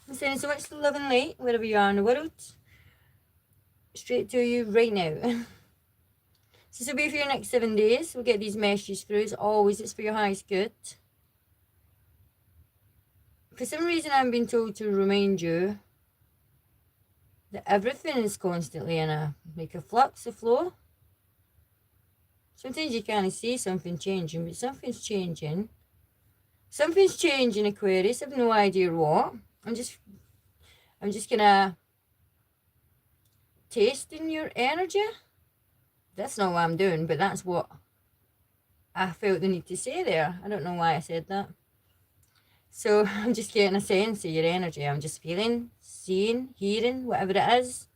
I'm sending so much love and light wherever you are in the world. Straight to you right now. So this will be for your next 7 days. We'll get these messages through. As always, it's for your highest good. For some reason, I'm being told to remind you that everything is constantly in a flux, a flow. Sometimes you can't see something changing, but something's changing. Something's changing, Aquarius. I've no idea what. I'm just gonna taste in your energy. That's not what I'm doing, but that's what I felt the need to say there. I don't know why I said that. So I'm just getting a sense of your energy. I'm just feeling, seeing, hearing, whatever it is.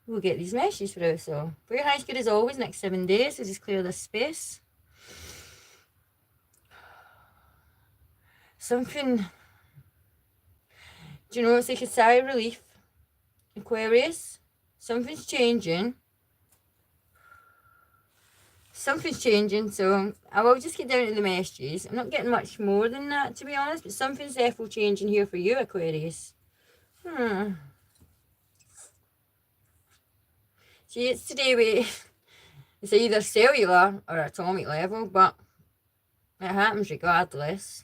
We'll get these messages through. So for your highest good as always, next 7 days, we'll just clear this space. Something, do you know, it's like a sigh of relief. Aquarius, something's changing. Something's changing, so I will just get down to the messages. I'm not getting much more than that, to be honest, but something's definitely changing here for you, Aquarius. See, it's today it's either cellular or atomic level, but it happens regardless.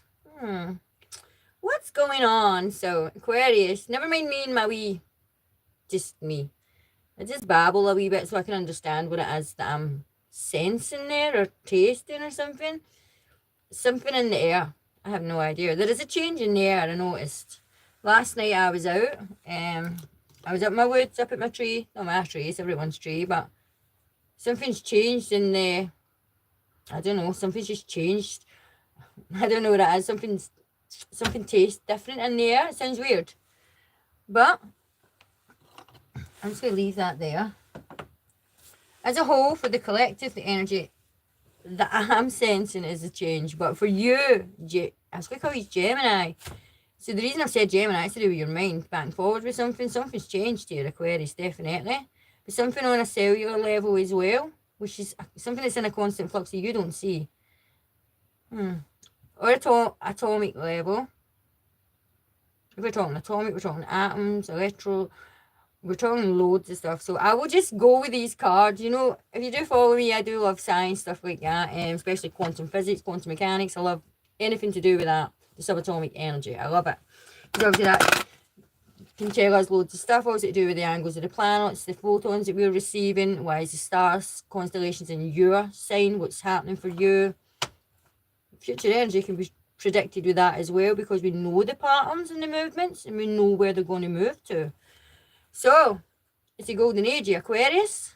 What's going on? So, Aquarius, never mind me and my wee, just me. I just babble a wee bit so I can understand what it is that I'm sensing there or tasting or something. Something in the air. I have no idea. There is a change in the air, I noticed. Last night I was out. I was up my woods, up at my tree. Not my tree, it's everyone's tree, but something's changed in the... I don't know, something's just changed. I don't know what it is. Something tastes different in the air. It sounds weird. But I'm just going to leave that there. As a whole, for the collective, the energy that I'm sensing is a change. But for you, I was going to call you Gemini. So the reason I've said Gemini is to do with your mind, back and forward with something. Something's changed here, Aquarius, definitely. But something on a cellular level as well, which is something that's in a constant flux that you don't see. Or atomic level. If we're talking atomic, we're talking atoms, we're talking loads of stuff. So I will just go with these cards. You know, if you do follow me, I do love science, stuff like that, especially quantum physics, quantum mechanics. I love anything to do with that, the subatomic energy. I love it. Because obviously that can tell us loads of stuff. Also to do with the angles of the planets, the photons that we're receiving, why is the stars, constellations in your sign, what's happening for you. Future energy can be predicted with that as well, because we know the patterns and the movements and we know where they're going to move to. So, it's a golden age, Aquarius.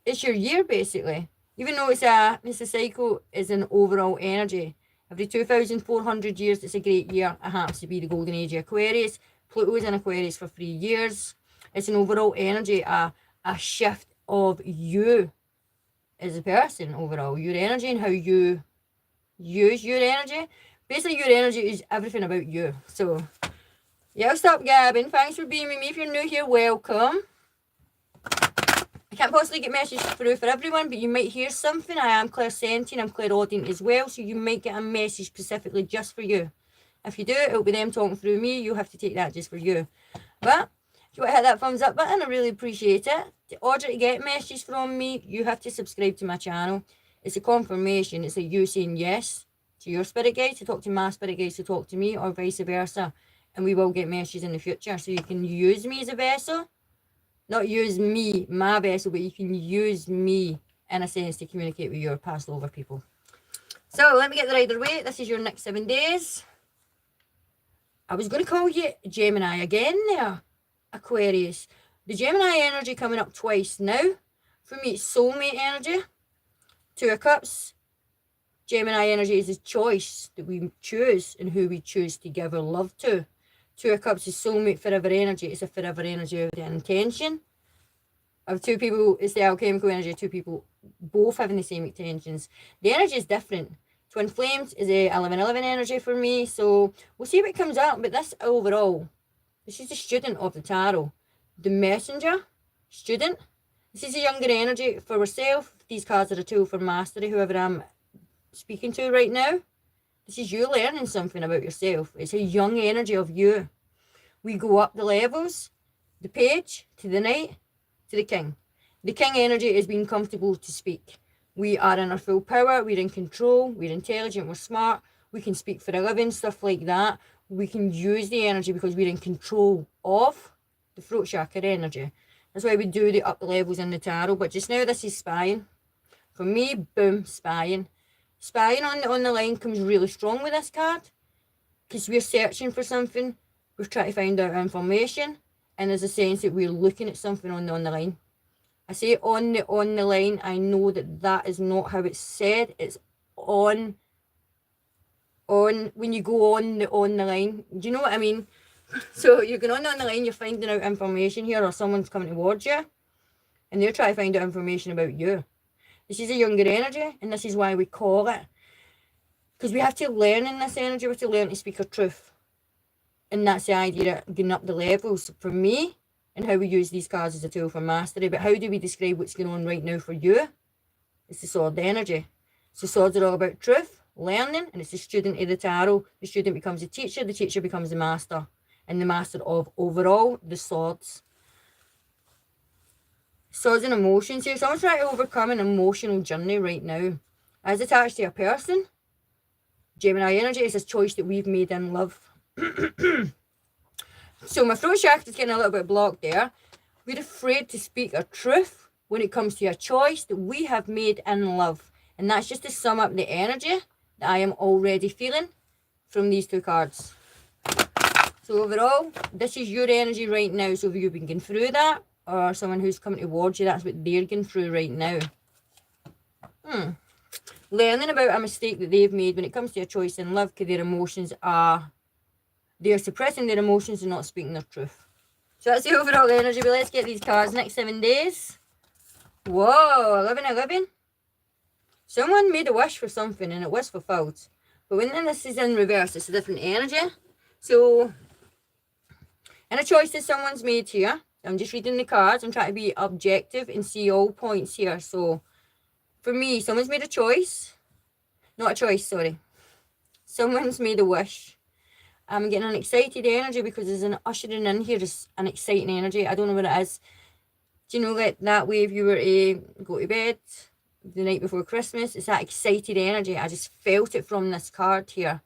It's your year, basically. Even though it's a cycle, is an overall energy. Every 2,400 years, it's a great year. It happens to be the golden age of Aquarius. Pluto is in Aquarius for 3 years. It's an overall energy, a shift of you as a person overall. Your energy and how you use your energy. Basically, your energy is everything about you. So, yeah, I'll stop gabbing. Thanks for being with me. If you're new here, welcome. I can't possibly get messages through for everyone, but you might hear something. I am clairsentient, I'm clairaudient as well, so you might get a message specifically just for you. If you do, it'll be them talking through me. You'll have to take that just for you. But if you want to hit that thumbs up button, I really appreciate it. In order to get messages from me, you have to subscribe to my channel. It's a confirmation. It's a you saying yes to your spirit guide, to talk to my spirit guides, to talk to me, or vice versa. And we will get messages in the future. So you can use me as a vessel. Not use me, my vessel, but you can use me in a sense to communicate with your past over people. So let me get the rider weight. This is your next 7 days. I was going to call you Gemini again there, Aquarius. The Gemini energy coming up twice now. For me, it's soulmate energy. 2 of Cups. Gemini energy is a choice that we choose and who we choose to give our love to. 2 of Cups is soulmate, forever energy. It's a forever energy of the intention. Of 2 people, it's the alchemical energy of 2 people both having the same intentions. The energy is different. Twin Flames is a 11-11 energy for me. So we'll see what comes out. But this overall, this is the student of the tarot. The messenger, student. This is a younger energy for herself. These cards are a tool for mastery, whoever I'm speaking to right now. This is you learning something about yourself. It's a young energy of you. We go up the levels, the page, to the knight, to the king. The king energy is being comfortable to speak. We are in our full power, we're in control, we're intelligent, we're smart, we can speak for a living, stuff like that. We can use the energy because we're in control of the throat chakra energy. That's why we do the up levels in the tarot. But just now, this is spying. For me, boom, spying. Spying on the line comes really strong with this card because we're searching for something. We're trying to find out information, and there's a sense that we're looking at something on the line. I say on the line. I know that is not how it's said. It's on when you go on the line. Do you know what I mean? So you're going on the line, you're finding out information here, or someone's coming towards you, and they're trying to find out information about you. This is a younger energy, and this is why we call it. Because we have to learn in this energy, we have to learn to speak our truth. And that's the idea of getting up the levels for me, and how we use these cards as a tool for mastery. But how do we describe what's going on right now for you? It's the sword energy. So swords are all about truth, learning, and it's the student of the tarot. The student becomes the teacher becomes the master. And the master of overall the swords. Swords and emotions here. Someone's trying to overcome an emotional journey right now. As attached to a person, Gemini energy is a choice that we've made in love. So my throat chakra is getting a little bit blocked there. We're afraid to speak our truth when it comes to a choice that we have made in love. And that's just to sum up the energy that I am already feeling from these two cards. So overall, this is your energy right now. So if you've been going through that, or someone who's coming towards you, that's what they're going through right now. Learning about a mistake that they've made when it comes to a choice in love, because their emotions are, they're suppressing their emotions and not speaking their truth. So that's the overall energy. But let's get these cards. Next 7 days. Whoa, 11-11. Someone made a wish for something and it was fulfilled. But when this is in reverse, it's a different energy. So, and a choice that someone's made here. I'm just reading the cards. I'm trying to be objective and see all points here. So, for me, someone's made a choice. Not a choice, sorry. Someone's made a wish. I'm getting an excited energy because there's an ushering in here, just an exciting energy. I don't know what it is. Do you know like that way if you were to go to bed the night before Christmas? It's that excited energy. I just felt it from this card here.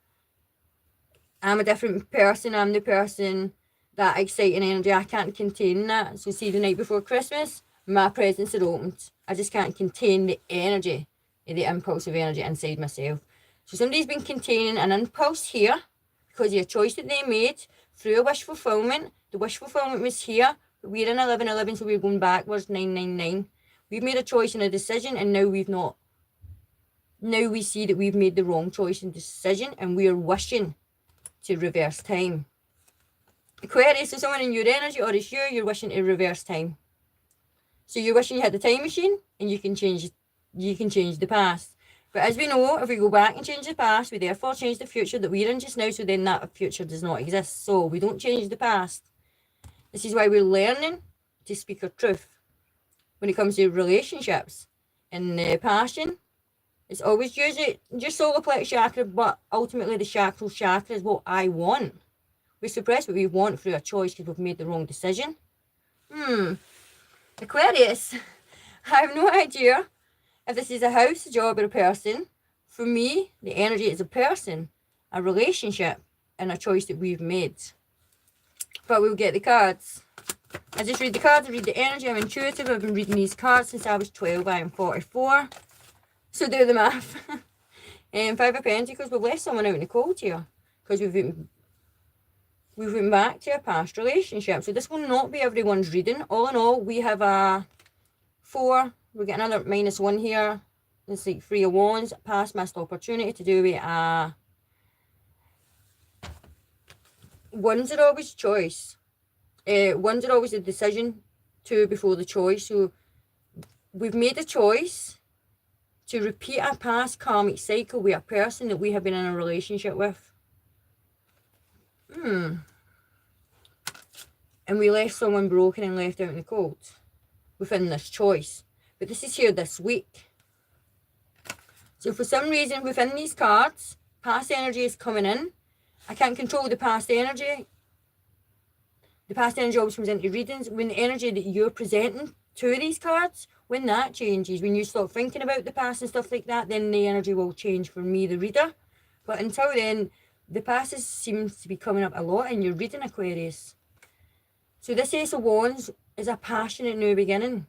I'm a different person. I'm the person, that exciting energy. I can't contain that. So see, the night before Christmas, my presents are opened. I just can't contain the energy, the impulsive energy inside myself. So somebody's been containing an impulse here because of a choice that they made through a wish fulfillment. The wish fulfillment was here, but we're in 11-11, so we're going backwards, 9-9-9. We've made a choice and a decision, and now we've not. Now we see that we've made the wrong choice and decision, and we're wishing to reverse time. Aquarius, so someone in your energy, or it's you're wishing to reverse time. So you're wishing you had the time machine and you can change the past. But as we know, if we go back and change the past, we therefore change the future that we're in just now, so then that future does not exist. So we don't change the past. This is why we're learning to speak our truth. When it comes to relationships and passion, it's always usually your solar plexus chakra, but ultimately the sacral chakra is what I want. We suppress what we want through a choice because we've made the wrong decision. Aquarius, I have no idea if this is a house, a job, or a person. For me, the energy is a person, a relationship, and a choice that we've made. But we'll get the cards. I just read the cards, I read the energy, I'm intuitive. I've been reading these cards since I was 12, I am 44. So do the math. 5 of Pentacles, we've left someone out in the cold here. Because we've went back to a past relationship. So this will not be everyone's reading. All in all, we have a 4. We get another -1 here. It's like 3 of Wands. Past missed opportunity to do with a... Ones are always choice. Ones are always a decision. 2 before the choice. So we've made a choice to repeat a past karmic cycle with a person that we have been in a relationship with. And we left someone broken and left out in the cold within this choice. But this is here this week. So for some reason within these cards, past energy is coming in. I can't control the past energy. the past energy always comes into readings when the energy that you're presenting to these cards, when that changes, when you stop thinking about the past and stuff like that, then the energy will change for me, the reader. But until then, the past seems to be coming up a lot in your reading, Aquarius. So this Ace of Wands is a passionate new beginning.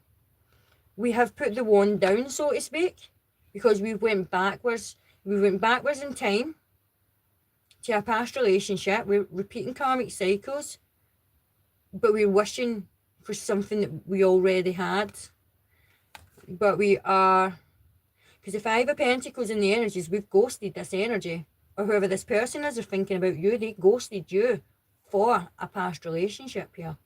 We have put the wand down, so to speak, because we went backwards. We went backwards in time to a past relationship. We're repeating karmic cycles, but we're wishing for something that we already had. But we are, because the Five of Pentacles in the energies, we've ghosted this energy. Or whoever this person is, are thinking about you, they ghosted you for a past relationship here.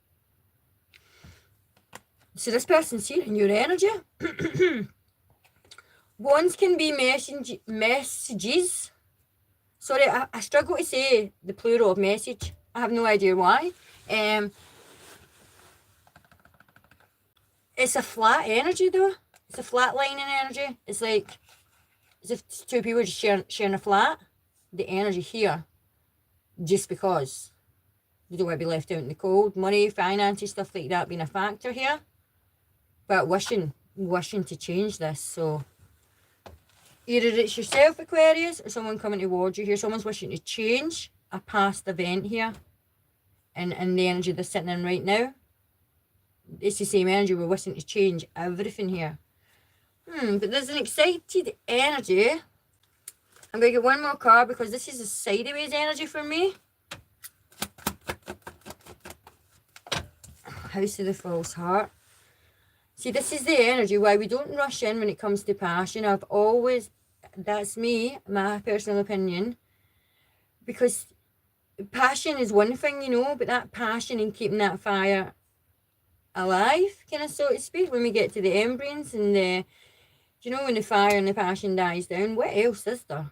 So this person's here in your energy. Wands can be messages. Sorry, I struggle to say the plural of message. I have no idea why. It's a flat energy though. It's a flat lining energy. It's like as if two people just sharing a flat. The energy here, just because you don't want to be left out in the cold. Money, finances, stuff like that being a factor here. But wishing to change this. So either it's yourself, Aquarius, or someone coming towards you here. Someone's wishing to change a past event here. And the energy they're sitting in right now. It's the same energy. We're wishing to change everything here. But there's an excited energy. I'm going to get one more card because this is a sideways energy for me. House of the False Heart. See, this is the energy why we don't rush in when it comes to passion. I've always, that's me, my personal opinion. Because passion is one thing, you know, but that passion and keeping that fire alive, kind of so to speak, when we get to the embryos and the, you know, when the fire and the passion dies down, what else is there?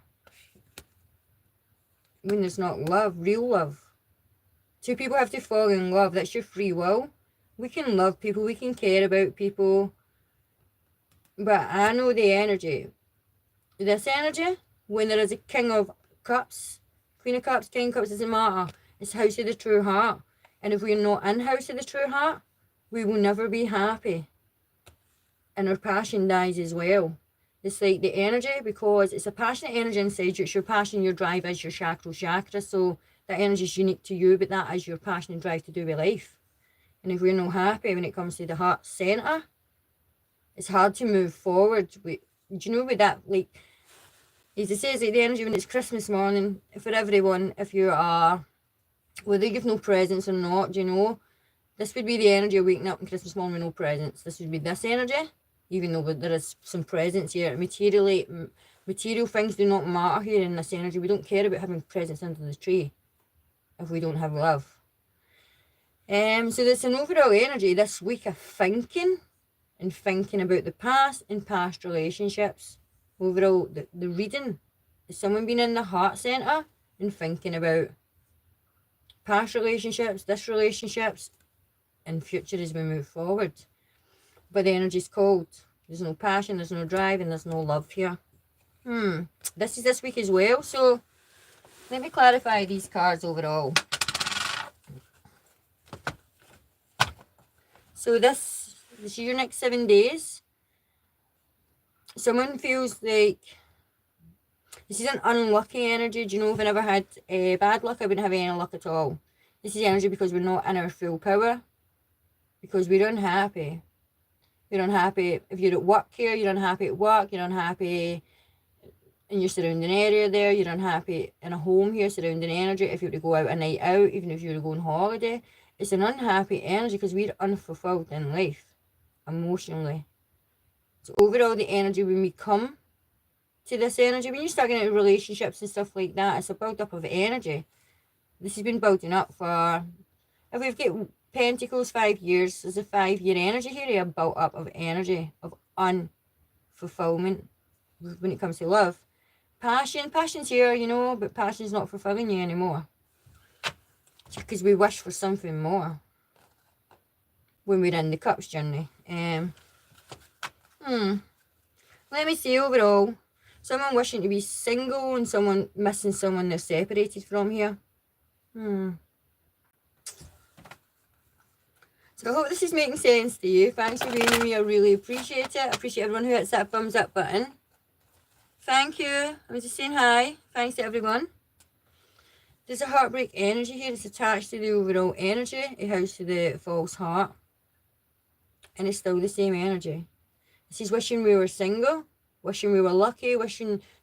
When there's not love, real love. Two people have to fall in love. That's your free will. We can love people. We can care about people. But I know the energy. This energy, when there is a King of Cups, Queen of Cups, King of Cups, doesn't matter. It's House of the True Heart. And if we're not in House of the True Heart, we will never be happy. And our passion dies as well. It's like the energy, because it's a passionate energy inside you. It's your passion, your drive is your chakra. So that energy is unique to you, but that is your passion and drive to do with life. And if we're not happy when it comes to the heart centre, it's hard to move forward. Do you know with that, like, as it says, like the energy when it's Christmas morning, for everyone, if you are, whether you give no presents or not, do you know, this would be the energy of waking up on Christmas morning with no presents. This would be this energy. Even though there is some presents here, material things do not matter here in this energy. We don't care about having presents under the tree if we don't have love. So there's an overall energy this week of thinking about the past and past relationships. Overall, the reading is someone being in the heart centre and thinking about past relationships, this relationships, and future as we move forward. But the energy's cold. There's no passion, there's no drive, and there's no love here. This is this week as well. So let me clarify these cards overall. So this is your next 7 days. Someone feels like this is an unlucky energy. Do you know, if I never had bad luck, I wouldn't have any luck at all. This is energy because we're not in our full power. Because we're unhappy. You're unhappy if you're at work here, you're unhappy at work, you're unhappy in your surrounding area there, you're unhappy in a home here, surrounding energy, if you were to go out a night out, even if you were to go on holiday. It's an unhappy energy because we're unfulfilled in life, emotionally. So overall, the energy when we come to this energy, when you're starting out relationships and stuff like that, it's a build-up of energy. This has been building up for, if we've got Pentacles 5 years, there's a 5-year energy here, a built up of energy, of unfulfillment when it comes to love. Passion's here, you know, but passion's not fulfilling you anymore. Because we wish for something more when we're in the Cups journey. Let me see overall. Someone wishing to be single and someone missing someone they're separated from here. So I hope this is making sense to you. Thanks for being with me. I really appreciate it. I appreciate everyone who hits that thumbs up button. Thank you. I'm just saying hi. Thanks to everyone. There's a heartbreak energy here. It's attached to the overall energy. It has to the false heart. And it's still the same energy. This is wishing we were single. Wishing we were lucky.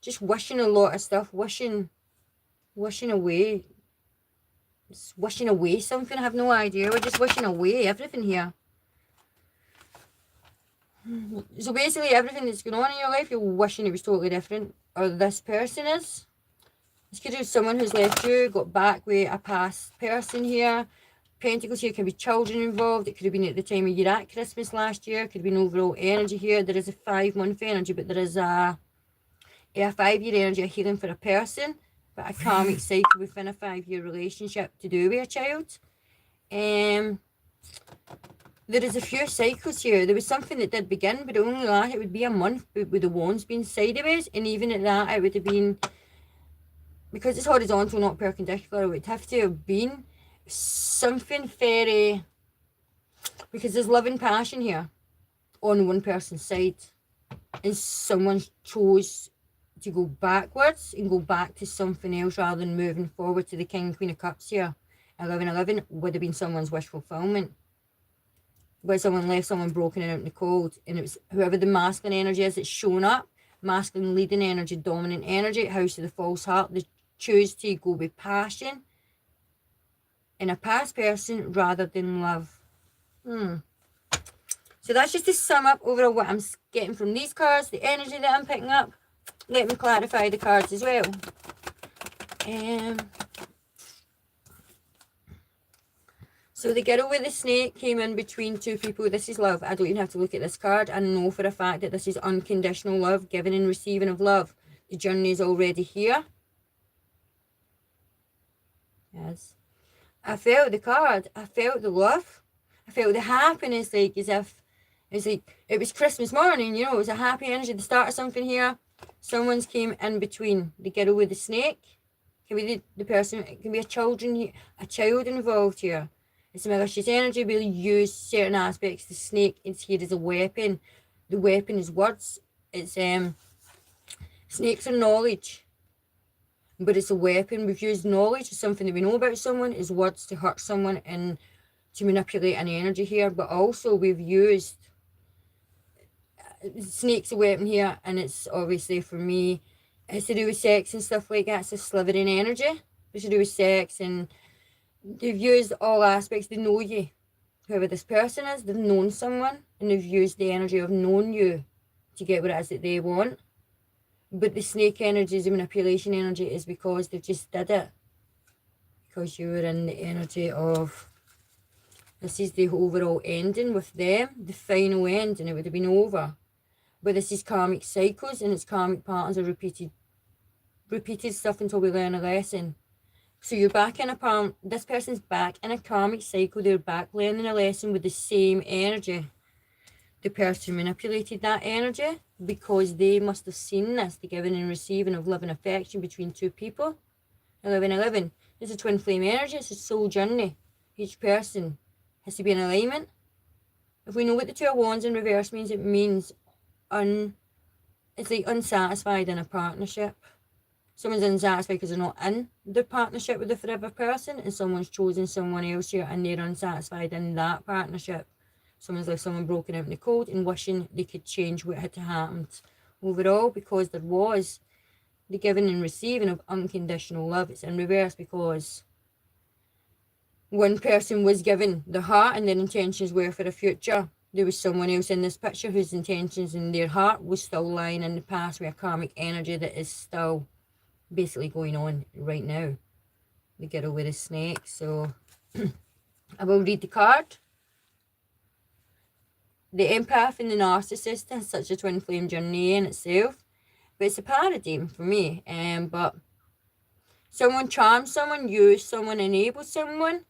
Just wishing a lot of stuff. Wishing away. Just wishing away something. I have no idea. We're just wishing away everything here. So basically everything that's going on in your life, you're wishing it was totally different. Or this person is. This could be someone who's left you, got back with a past person here. Pentacles here, can be children involved. It could have been at the time of year at Christmas last year. Could have been overall energy here. There is a 5-month energy, but there is a 5-year energy, a healing for a person. But a karmic cycle within a 5-year relationship to do with a child. There is a few cycles here. There was something that did begin, but it only lasted, it would be a month, but with the wands being sideways. And even at that, it would have been, because it's horizontal, not perpendicular, it would have to have been something very, because there's love and passion here on one person's side. And someone chose to go backwards and go back to something else rather than moving forward to the King and Queen of Cups here. 1111 would have been someone's wish fulfillment. Where someone left someone broken and out in the cold, and it was whoever the masculine energy is that's shown up, masculine leading energy, dominant energy, house of the false heart, they choose to go with passion in a past person rather than love. So that's just to sum up overall what I'm getting from these cards, the energy that I'm picking up. Let me clarify the cards as well. So the girl with the snake came in between two people. This is love. I don't even have to look at this card. I know for a fact that this is unconditional love, giving and receiving of love. The journey is already here. Yes. I felt the card. I felt the love. I felt the happiness, like as if it was Christmas morning, you know, it was a happy energy, the start of something here. Someone's came in between. The girl with the snake. It can be the person, it can be a child involved here. It's a malicious energy. We'll use certain aspects. The snake is here as a weapon. The weapon is words. It's snakes are knowledge, but it's a weapon. We've used knowledge, something that we know about someone, is words to hurt someone and to manipulate an energy here. But also we've used snake's a weapon here, and it's obviously for me, it's to do with sex and stuff like that. It's a slithering energy. It's to do with sex, and they've used all aspects. They know you. Whoever this person is, they've known someone, and they've used the energy of knowing you to get what it is that they want. But the snake energy, the manipulation energy, is because they just did it. Because you were in the energy of, this is the overall ending with them, the final end, and it would have been over. But this is karmic cycles, and it's karmic patterns of repeated stuff until we learn a lesson. So you're back in this person's back in a karmic cycle. They're back learning a lesson with the same energy. The person manipulated that energy because they must have seen this, the giving and receiving of love and affection between two people. 1111. It's a twin flame energy. It's a soul journey. Each person has to be in alignment. If we know what the Two of Wands in reverse means, it means it's like unsatisfied in a partnership. Someone's unsatisfied because they're not in their partnership with the forever person, and someone's chosen someone else here and they're unsatisfied in that partnership. Someone's left someone broken out in the cold and wishing they could change what had happened overall, because there was the giving and receiving of unconditional love. It's in reverse because one person was given the heart and their intentions were for the future. There was someone else in this picture whose intentions in their heart was still lying in the past with a karmic energy that is still basically going on right now. The girl with a snake. So I will read the card. The empath and the narcissist has such a twin flame journey in itself, but it's a paradigm for me. But someone charms someone, used someone, enabled someone,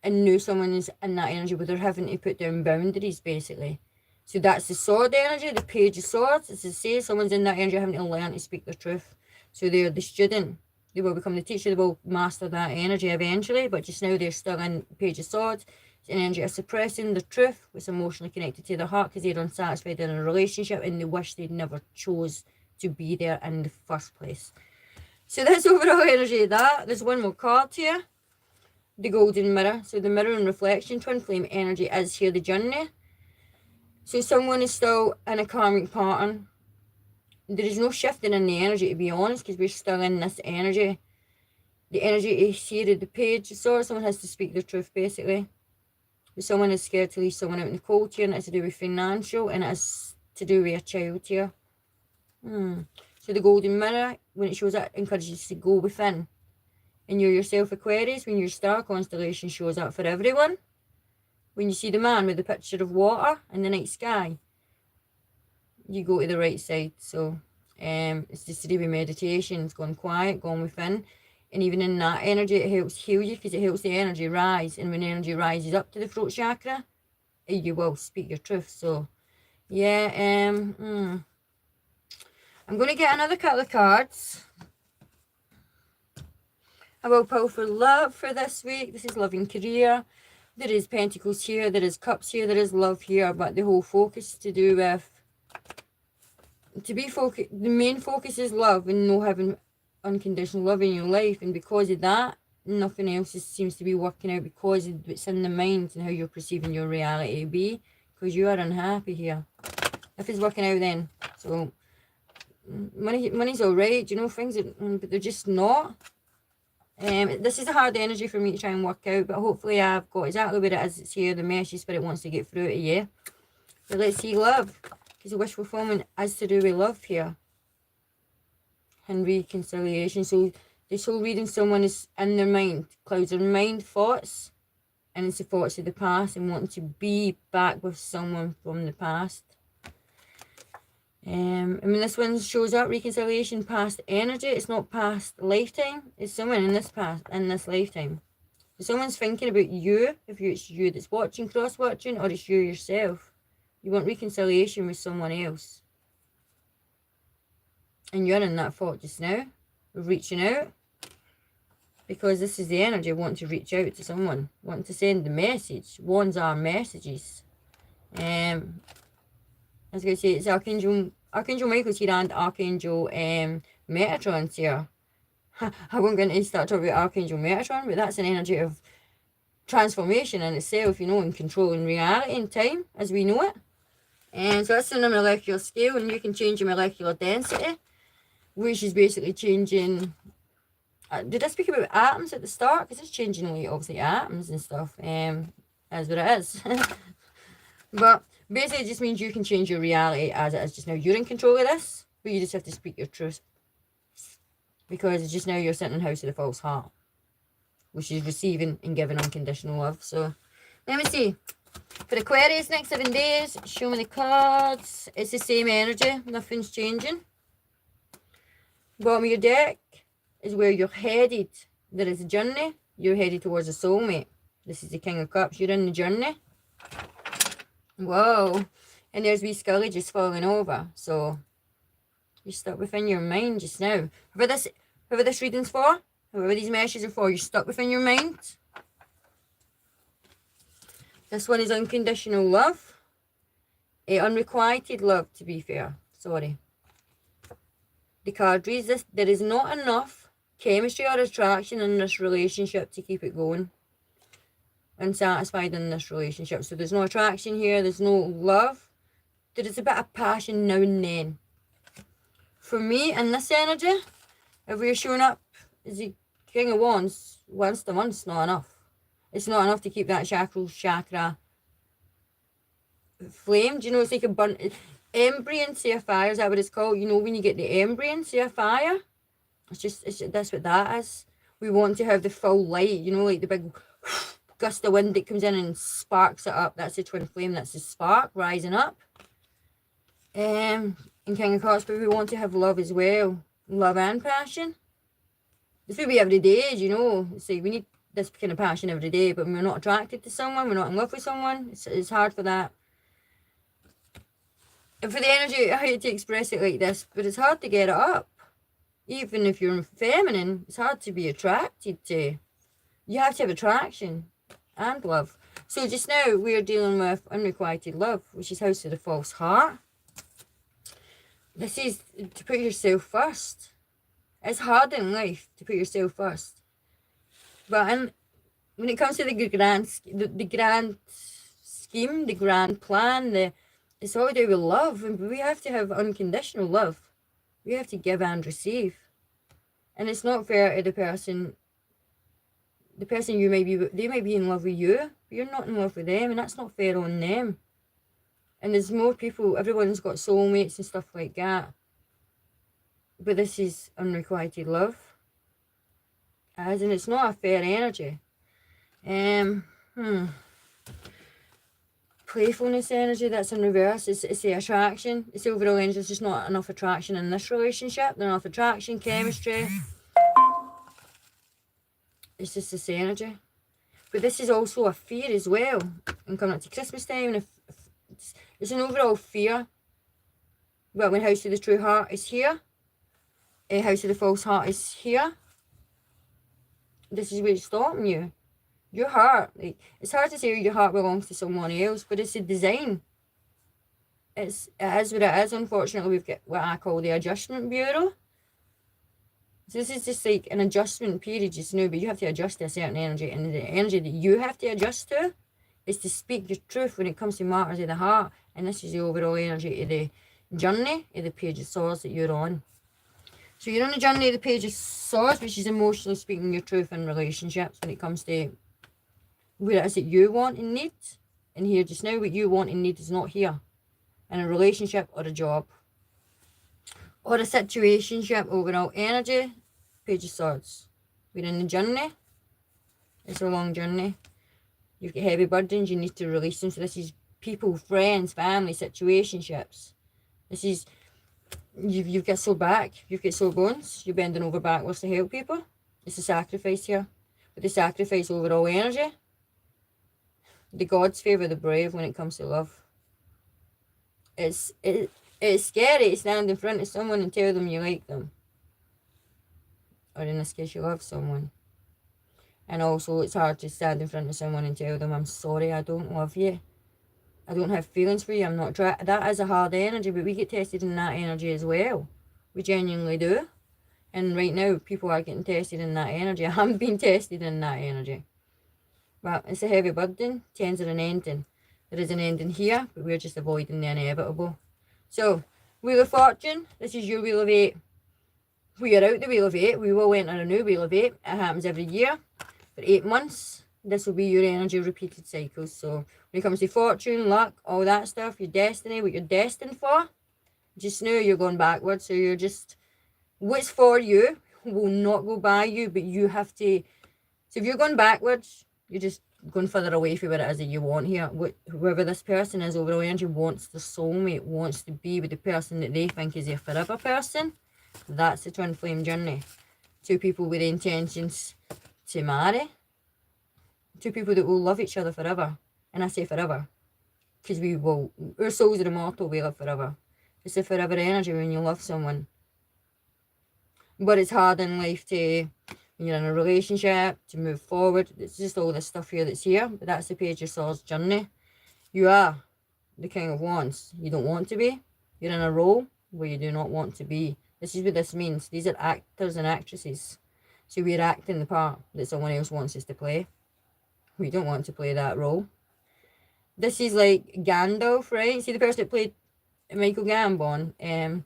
and knew someone is in that energy where they're having to put down boundaries, basically. So that's the sword energy, the page of swords. As I say, someone's in that energy having to learn to speak their truth. So they're the student. They will become the teacher. They will master that energy eventually, but just now they're still in page of swords. It's an energy of suppressing the truth, was emotionally connected to their heart because they're unsatisfied in a relationship and they wish they'd never chose to be there in the first place. So that's overall energy of that. There's one more card here. The golden mirror. So the mirror and reflection, twin flame energy is here, the journey. So someone is still in a karmic pattern. There is no shifting in the energy, to be honest, because we're still in this energy. The energy is here at the page. So someone has to speak their truth, basically. But someone is scared to leave someone out in the cold here, and it's to do with financial, and it's to do with a child here. So the golden mirror, when it shows up, encourages you to go within. And you're yourself, Aquarius, when your star constellation shows up for everyone. When you see the man with the picture of water in the night sky, you go to the right side. So it's just to do with meditation. It's going quiet, going within. And even in that energy, it helps heal you because it helps the energy rise. And when energy rises up to the throat chakra, you will speak your truth. So, yeah, I'm going to get another couple of cards. I will pull for love for this week. This is love and career. There is pentacles here. There is cups here. There is love here. But the whole focus to do with... the main focus is love and no having unconditional love in your life. And because of that, nothing else seems to be working out because of what's in the mind and how you're perceiving your reality to be. Because you are unhappy here. If it's working out then. So, money's alright. You know, things are... but they're just not. This is a hard energy for me to try and work out, but hopefully I've got exactly what it is. It's here, the message Spirit wants to get through to you. So let's see love, because the wish fulfillment is to do with love here. And reconciliation. So this whole reading, someone is in their mind, clouds of mind, thoughts, and it's the thoughts of the past and wanting to be back with someone from the past. And when this one shows up, reconciliation, past energy, it's not past lifetime, it's someone in this past, in this lifetime. So someone's thinking about you, if it's you that's watching, cross-watching, or it's you yourself. You want reconciliation with someone else. And you're in that thought just now, of reaching out. Because this is the energy of wanting to reach out to someone, wanting to send the message. Wands are messages. I was going to say, it's Archangel Michael's here and Archangel Metatron's here. I won't go into start talking about Archangel Metatron, but that's an energy of transformation in itself, you know, and controlling reality and time as we know it. And so that's in a molecular scale, and you can change your molecular density, which is basically changing... did I speak about atoms at the start? Because it's changing, like, obviously atoms and stuff, as what it is. But basically it just means you can change your reality as it is just now. You're in control of this, but you just have to speak your truth. Because it's just now you're sitting in house of the false heart, which is receiving and giving unconditional love. So, let me see. For Aquarius, next 7 days, show me the cards. It's the same energy. Nothing's changing. Bottom of your deck is where you're headed. There is a journey. You're headed towards a soulmate. This is the King of Cups. You're in the journey. Whoa. And there's wee Scully just falling over. So, you're stuck within your mind just now. Whoever this reading's for, whoever these messages are for, you're stuck within your mind. This one is unconditional love. Unrequited love, to be fair. Sorry. The card reads this. There is not enough chemistry or attraction in this relationship to keep it going. Unsatisfied in this relationship. So there's no attraction here. There's no love. There is a bit of passion now and then. For me, in this energy, if we're showing up as the King of Wands, once a month's not enough. It's not enough to keep that chakra flamed. You know, it's like a burnt embryon to a fire. Is that what it's called? You know, when you get the embryon to a fire, that's what that is. We want to have the full light. You know, like the big gust of wind that comes in and sparks it up. That's the twin flame. That's the spark rising up. In King of Cups, but we want to have love as well. Love and passion. This will be every day, you know. See, we need this kind of passion every day, but when we're not attracted to someone, we're not in love with someone, it's hard for that. And for the energy, I hate to express it like this, but it's hard to get it up. Even if you're feminine, it's hard to be attracted to. You have to have attraction and love. So just now we're dealing with unrequited love, which is house of the false heart. This is to put yourself first. It's hard in life to put yourself first. But when it comes to the grand scheme, the grand plan, it's all to do with love. And we have to have unconditional love. We have to give and receive. And it's not fair to the person you may be with. They may be in love with you, but you're not in love with them, and that's not fair on them. And there's more people, everyone's got soulmates and stuff like that. But this is unrequited love. As in, it's not a fair energy. Playfulness energy, that's in reverse. It's the attraction. It's the overall energy. There's just not enough attraction in this relationship. There's not enough attraction, chemistry. It's just this energy. But this is also a fear as well. I'm coming up to Christmas time, and if it's an overall fear. But when house of the true heart is here, house of the false heart is here. This is where it's stopping you. Your heart, like, it's hard to say your heart belongs to someone else, but it's a design. It is what it is. Unfortunately, we've got what I call the adjustment bureau. So this is just like an adjustment period just now, but you have to adjust to a certain energy, and the energy that you have to adjust to is to speak your truth when it comes to matters of the heart. And this is the overall energy of the journey of the Page of Swords that you're on. So you're on the journey of the Page of Swords, which is emotionally speaking your truth in relationships when it comes to what it is that you want and need. And here just now, what you want and need is not here. In a relationship or a job. Or a situationship, overall energy, Page of Swords. We're in the journey. It's a long journey. You've got heavy burdens, you need to release them. So this is people, friends, family, situationships. This is, you've got sore back, you've got sore bones, you're bending over backwards to help people. It's a sacrifice here. But the sacrifice overall energy, the gods favour the brave when it comes to love. It's scary to stand in front of someone and tell them you like them. Or in this case, you love someone. And also, it's hard to stand in front of someone and tell them, I'm sorry, I don't love you. I don't have feelings for you, I'm not trying. That is a hard energy, but we get tested in that energy as well. We genuinely do. And right now, people are getting tested in that energy. I haven't been tested in that energy. But it's a heavy burden. Tens are an ending. There is an ending here, but we're just avoiding the inevitable. So, Wheel of Fortune, this is your Wheel of 8. We are out the Wheel of 8. We will enter a new Wheel of 8. It happens every year for 8 months. This will be your energy repeated cycles. So, when it comes to fortune, luck, all that stuff, your destiny, what you're destined for, just know you're going backwards. So, you're just, what's for you will not go by you, but you have to. So, if you're going backwards, you're just going further away from what it is that you want here. Whoever this person is, overall energy wants the soulmate, wants to be with the person that they think is their forever person. That's the twin flame journey. Two people with intentions to marry. Two people that will love each other forever. And I say forever, because our souls are immortal, we live forever. It's a forever energy when you love someone. But it's hard in life to, when you're in a relationship, to move forward. It's just all this stuff here that's here. But that's the Page of Swords journey. You are the King of Wands. You don't want to be. You're in a role where you do not want to be. This is what this means. These are actors and actresses. So we're acting the part that someone else wants us to play. We don't want to play that role. This is like Gandalf, right? See the person that played Michael Gambon?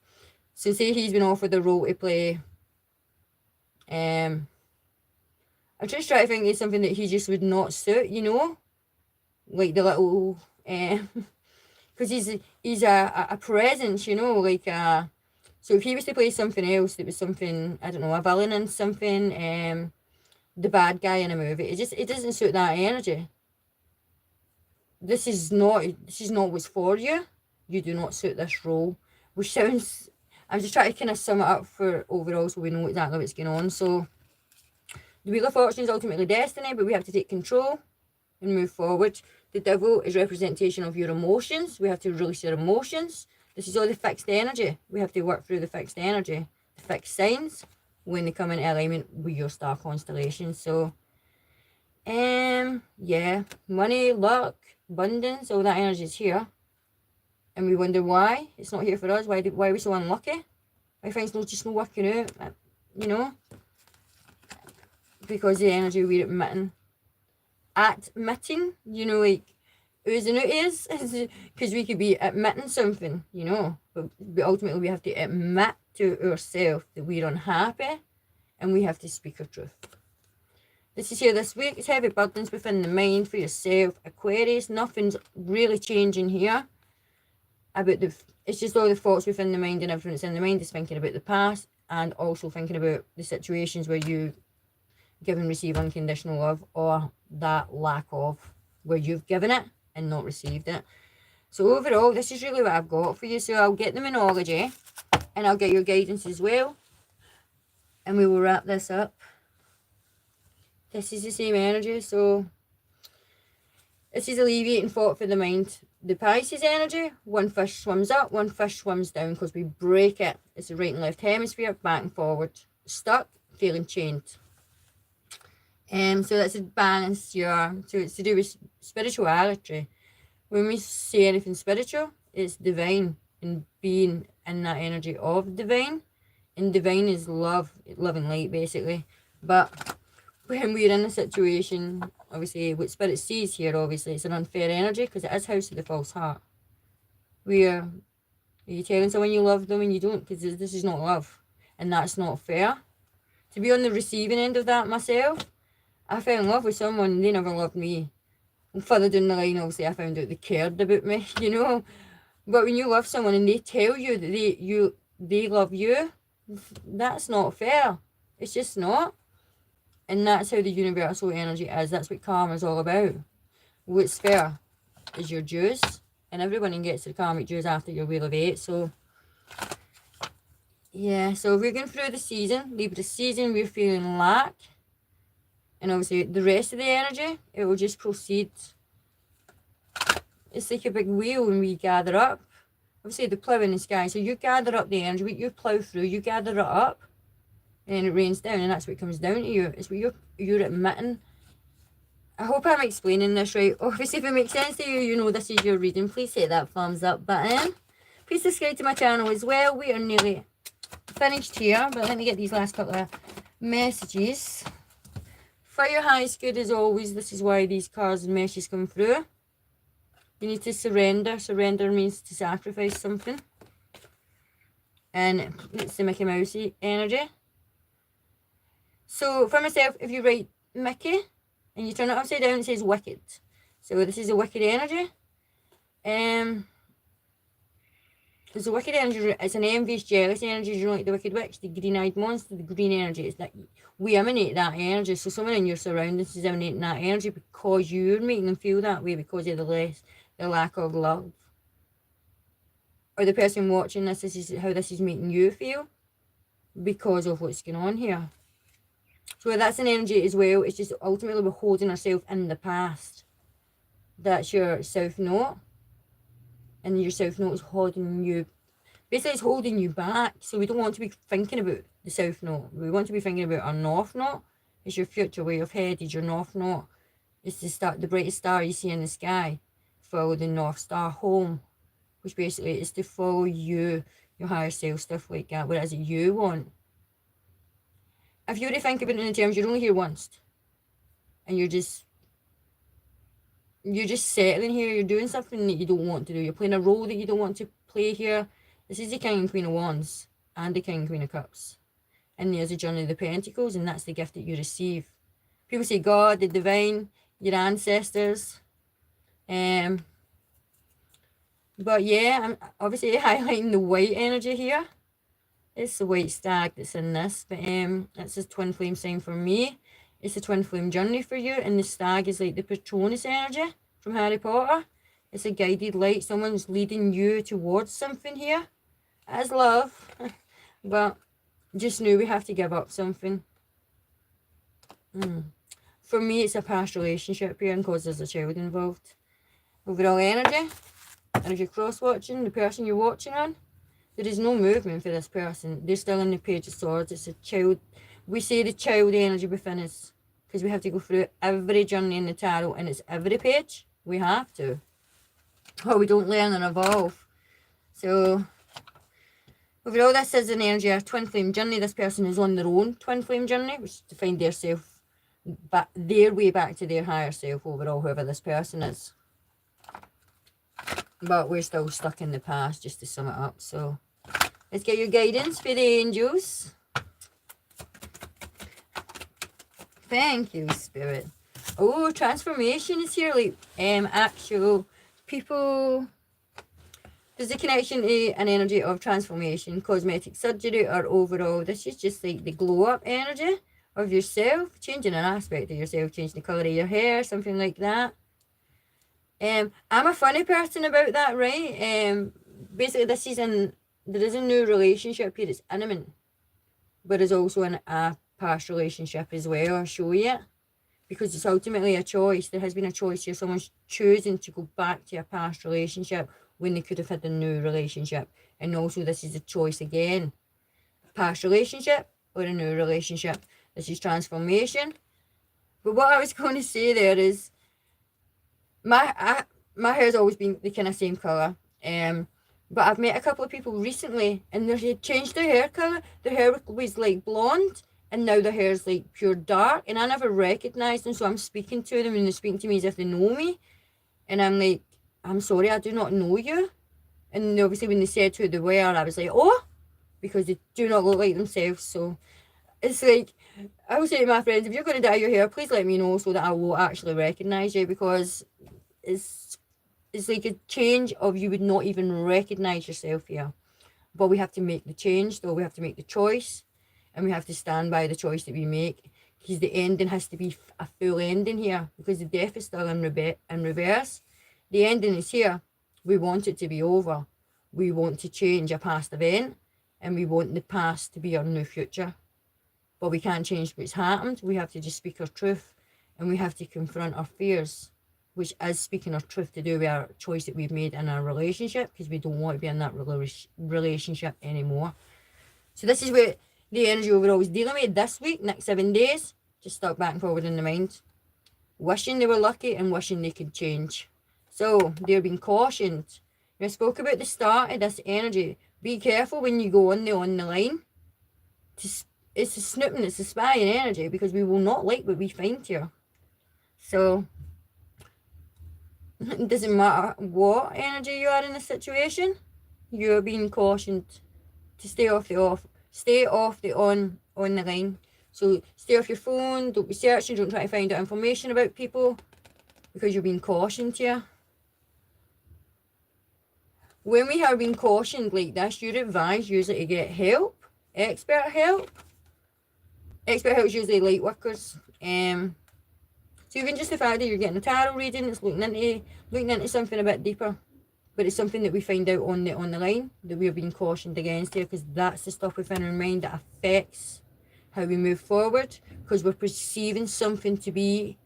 So say he's been offered the role to play... I'm just trying to think of something that he just would not suit, you know? Like the little... because he's a presence, you know? Like so if he was to play something else that was something, I don't know, a villain in something, the bad guy in a movie, it doesn't suit that energy. This is not what's for you. You do not suit this role. Which sounds... I'm just trying to kind of sum it up for overall so we know exactly what's going on. So, the Wheel of Fortune is ultimately destiny, but we have to take control and move forward. The Devil is representation of your emotions. We have to release your emotions. This is all the fixed energy. We have to work through the fixed energy. The fixed signs when they come in alignment with your star constellation. So, Yeah, money, luck, abundance, all that energy is here. And we wonder why it's not here for us. Why are we so unlucky? Why things not just not working out? You know, because the energy we're admitting, you know, like oozing out is, because we could be admitting something, you know, but ultimately we have to admit to ourselves that we're unhappy, and we have to speak our truth. This is here this week. It's heavy burdens within the mind for yourself, Aquarius. Nothing's really changing here. It's just all the thoughts within the mind, and everything that's in the mind is thinking about the past, and also thinking about the situations where you give and receive unconditional love, or that lack of, where you've given it and not received it. So overall, this is really what I've got for you. So I'll get the Monology, and I'll get your guidance as well, and we will wrap this up. This is the same energy, so this is alleviating thought for the mind. The Pisces energy, one fish swims up, one fish swims down, because we break it. It's the right and left hemisphere, back and forward. Stuck, feeling chained. So that's a balance here. So it's to do with spirituality. When we say anything spiritual, it's divine, and being in that energy of divine. And divine is love, love and light, basically. But when we're in a situation, obviously, what Spirit sees here, obviously, it's an unfair energy, because it is house of the false heart. Are you telling someone you love them and you don't? Because this is not love, and that's not fair. To be on the receiving end of that myself, I fell in love with someone, and they never loved me. And further down the line, obviously, I found out they cared about me, you know. But when you love someone and they tell you that they love you, that's not fair. It's just not. And that's how the universal energy is. That's what karma is all about. What's fair is your dues, and everyone gets the karmic dues after your wheel of 8. So, yeah. So we're going through the season, Libra season. We're feeling lack, and obviously the rest of the energy, it will just proceed. It's like a big wheel, when we gather up. Obviously the plough in the sky. So you gather up the energy, you plough through, you gather it up, and it rains down, and that's what comes down to you. It's what you're admitting. I hope I'm explaining this right. Obviously, if it makes sense to you, you know this is your reading. Please hit that thumbs up button. Please subscribe to my channel as well. We are nearly finished here, but let me get these last couple of messages. For your highest good, as always, this is why these cards and messages come through. You need to surrender. Surrender means to sacrifice something. And it's the Mickey Mouse energy. So for myself, if you write Mickey and you turn it upside down, it says wicked. So this is a wicked energy. It's a wicked energy. It's an envious, jealous energy. You know, like the Wicked Witch, the green-eyed monster, the green energy. It's that we emanate that energy. So someone in your surroundings is emanating that energy because you're making them feel that way, because of the lack of love. Or the person watching this is how this is making you feel because of what's going on here. So that's an energy as well. It's just ultimately we're holding ourselves in the past. That's your self-note. And your self-note is holding you, basically it's holding you back. So we don't want to be thinking about the self-note. We want to be thinking about our north note. It's your future way of headed. Your north note is the brightest star you see in the sky. Follow the North Star home, which basically is to follow you, your higher self, stuff like that. What is it you want? If you were to think about it in the terms, you're only here once, and you're just settling here. You're doing something that you don't want to do. You're playing a role that you don't want to play here. This is the King and Queen of Wands and the King and Queen of Cups. And there's the Journey of the Pentacles, and that's the gift that you receive. People say God, the divine, your ancestors. But yeah, I'm obviously highlighting the white energy here. It's the white stag that's in this, but it's a twin flame sign for me. It's a twin flame journey for you, and the stag is like the Patronus energy from Harry Potter. It's a guided light. Someone's leading you towards something here. As love, but just know we have to give up something. For me, it's a past relationship here, and because there's a child involved. Overall energy, and if you're cross-watching, the person you're watching on, there is no movement for this person. They're still in the Page of Swords. It's a child. We say the child energy within us. because we have to go through every journey in the tarot, and it's every page. We have to, or we don't learn and evolve. So overall, this is an energy of twin flame journey. This person is on their own twin flame journey, which is to find their self, but their way back to their higher self overall, whoever this person is. But we're still stuck in the past, just to sum it up. So let's get your guidance for the angels. Thank you, Spirit. Oh, transformation is here, like actual people. There's a connection to an energy of transformation, cosmetic surgery, or overall. This is just like the glow up energy of yourself, changing an aspect of yourself, changing the colour of your hair, something like that. I'm a funny person about that, right? Basically, this season, there is a new relationship here. It's intimate, but there's also a past relationship as well. I'll show you it, because it's ultimately a choice. There has been a choice here. Someone's choosing to go back to a past relationship when they could have had a new relationship. And also, this is a choice again. Past relationship or a new relationship. This is transformation. But what I was going to say there is, my hair's always been the kind of same colour. But I've met a couple of people recently, and they had changed their hair colour. Their hair was like blonde, and now their hair's like pure dark. And I never recognised them, so I'm speaking to them, and they're speaking to me as if they know me. And I'm like, I'm sorry, I do not know you. And obviously when they said who they were, I was like, oh, because they do not look like themselves. So it's like, I will say to my friends, if you're going to dye your hair, please let me know so that I will actually recognise you, because it's like a change of you would not even recognise yourself here. But we have to make the change, though. We have to make the choice, and we have to stand by the choice that we make, because the ending has to be a full ending here, because the death is still in reverse. The ending is here. We want it to be over. We want to change a past event, and we want the past to be our new future. But we can't change what's happened. We have to just speak our truth, and we have to confront our fears, which is speaking our truth to do with our choice that we've made in our relationship, because we don't want to be in that relationship anymore. So this is what the energy overall is dealing with this week, next 7 days. Just stuck back and forward in the mind. Wishing they were lucky and wishing they could change. So they're being cautioned. I spoke about the start of this energy. Be careful when you go on the line. It's a snooping, it's a spying energy, because we will not like what we find here. So it doesn't matter what energy you are in the situation, you're being cautioned to stay off the on the line. So stay off your phone, don't be searching, don't try to find out information about people, because you're being cautioned here. When we are being cautioned like this, you're advised usually to get help, expert help. Expert help is usually light workers. So even just the fact that you're getting a tarot reading, it's looking into something a bit deeper, but it's something that we find out on the line that we're being cautioned against here, because that's the stuff within our mind that affects how we move forward, because we're perceiving something to be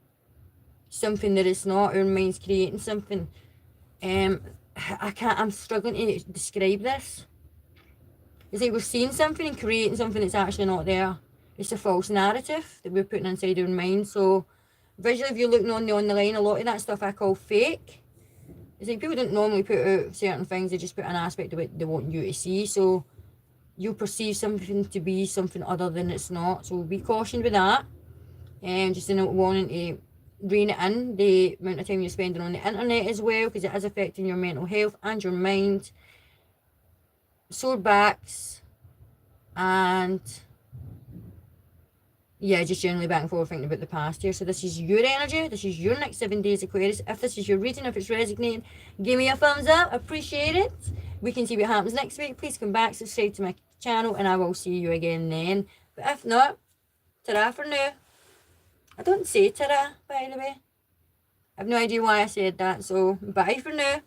something that it's not. Our mind's creating something. I'm struggling to describe this. It's like we're seeing something and creating something that's actually not there. It's a false narrative that we're putting inside our mind. So visually, if you're looking on the line, a lot of that stuff I call fake. It's like people don't normally put out certain things, they just put an aspect of it they want you to see. So you perceive something to be something other than it's not. So be cautioned with that. And just wanting to rein it in, the amount of time you're spending on the internet as well, because it is affecting your mental health and your mind. Sore backs, and yeah, just generally back and forth thinking about the past here. So this is your energy. This is your next 7 days, Aquarius. If this is your reading, if it's resonating, give me a thumbs up. Appreciate it. We can see what happens next week. Please come back, subscribe to my channel, and I will see you again then. But if not, ta-ra for now. I don't say ta-ra, by the way. I have no idea why I said that, so bye for now.